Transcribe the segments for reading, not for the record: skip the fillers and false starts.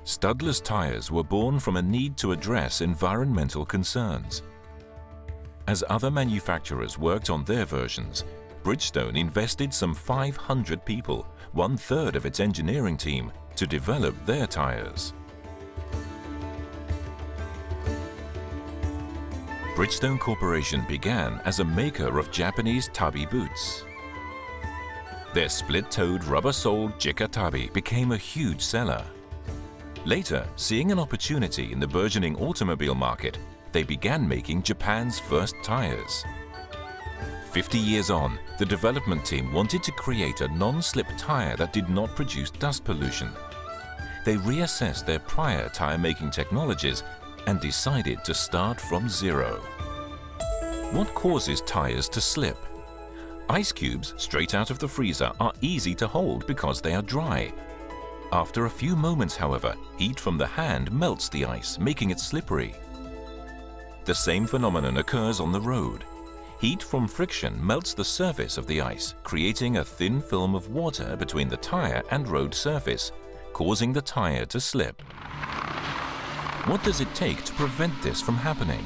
Studless tires were born from a need to address environmental concerns. As other manufacturers worked on their versions, Bridgestone invested some 500 people, 1/3 of its engineering team, to develop their tires. Bridgestone Corporation began as a maker of Japanese tabi boots. Their split-toed rubber-soled Jika tabi became a huge seller. Later, seeing an opportunity in the burgeoning automobile market, they began making Japan's first tires. 50 years on, the development team wanted to create a non-slip tire that did not produce dust pollution. They reassessed their prior tire-making technologies and decided to start from zero. What causes tires to slip? Ice cubes straight out of the freezer are easy to hold because they are dry. After a few moments, however, heat from the hand melts the ice, making it slippery. The same phenomenon occurs on the road. Heat from friction melts the surface of the ice, creating a thin film of water between the tire and road surface, causing the tire to slip. What does it take to prevent this from happening?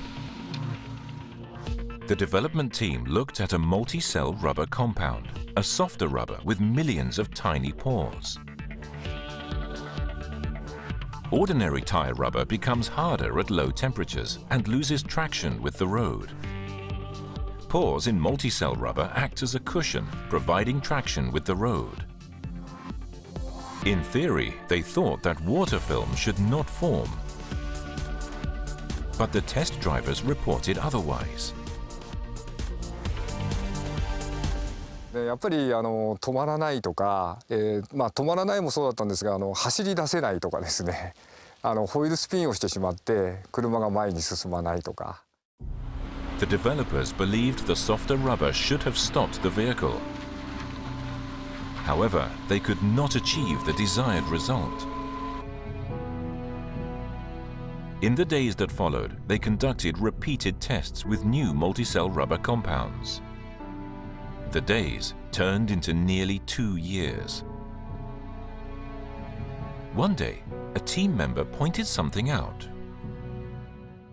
The development team looked at a multi-cell rubber compound, a softer rubber with millions of tiny pores. Ordinary tire rubber becomes harder at low temperatures and loses traction with the road. Pores in multi-cell rubber act as a cushion, providing traction with the road. In theory, they thought that water film should not form. But the test drivers reported otherwise. やっぱり止まらないとか、止まらないもそうだったんですが、走り出せないとかですね、ホイールスピンをしてしまって車が前に進まないとか。The developers believed the softer rubber should have stopped the vehicle. However, they could not achieve the desired result. In the days that followed, they conducted repeated tests with new multi-cell rubber compounds. The days turned into nearly 2 years. One day, a team member pointed something out.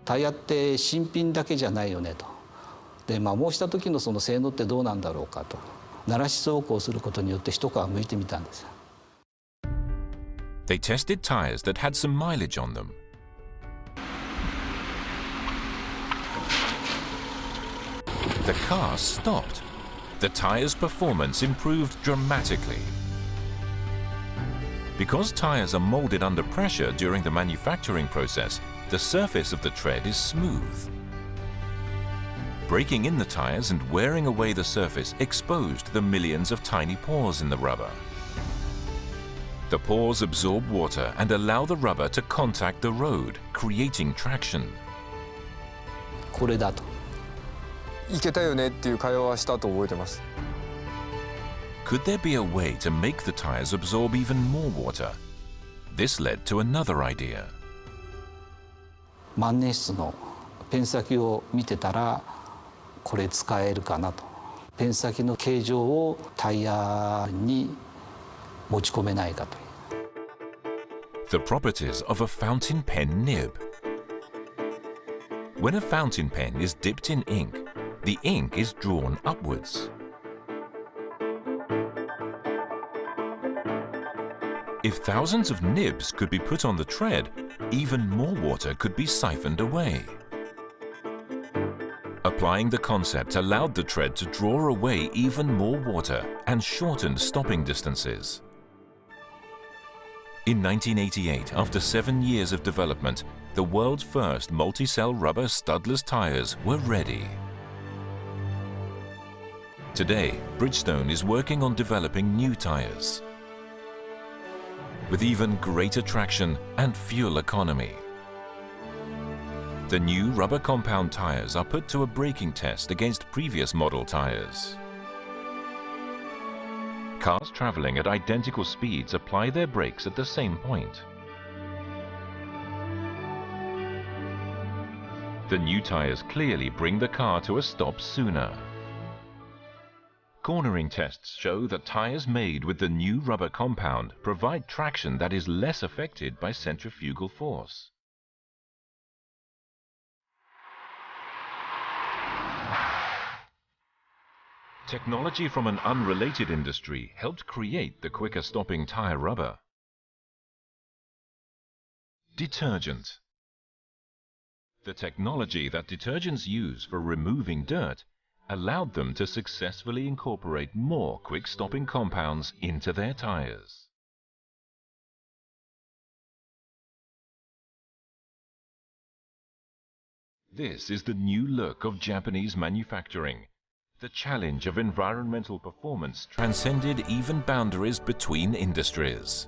タイヤって新品だけじゃないよねと。で、摩耗した時のその性能ってどうなんだろうかと。慣らし走行することによって一皮むいてみたんです。They tested tires that had some mileage on them. The car stopped. The tire's performance improved dramatically. Because tires are molded under pressure during the manufacturing process, the surface of the tread is smooth. Breaking in the tires and wearing away the surface exposed the millions of tiny pores in the rubber. The pores absorb water and allow the rubber to contact the road, creating traction. これだと。いけたよねっていう会話はしたと覚えてます。Could there be a way to make the tires absorb even more water? This led to another idea. 万年筆のペン先を見てたらこれ使えるかなと。ペン先の形状をタイヤに持ち込めないかと。The properties of a fountain pen nib. When a fountain pen is dipped in ink, the ink is drawn upwards. If thousands of nibs could be put on the tread, even more water could be siphoned away. Applying the concept allowed the tread to draw away even more water and shortened stopping distances. In 1988, after 7 years of development, the world's first multi-cell rubber studless tires were ready. Today, Bridgestone is working on developing new tires with even greater traction and fuel economy. The new rubber compound tires are put to a braking test against previous model tires. Cars traveling at identical speeds apply their brakes at the same point. The new tires clearly bring the car to a stop sooner. Cornering tests show that tires made with the new rubber compound provide traction that is less affected by centrifugal force. Technology from an unrelated industry helped create the quicker stopping tire rubber. Detergent. The technology that detergents use for removing dirt allowed them to successfully incorporate more quick-stopping compounds into their tires. This is the new look of Japanese manufacturing. The challenge of environmental performance transcended even boundaries between industries.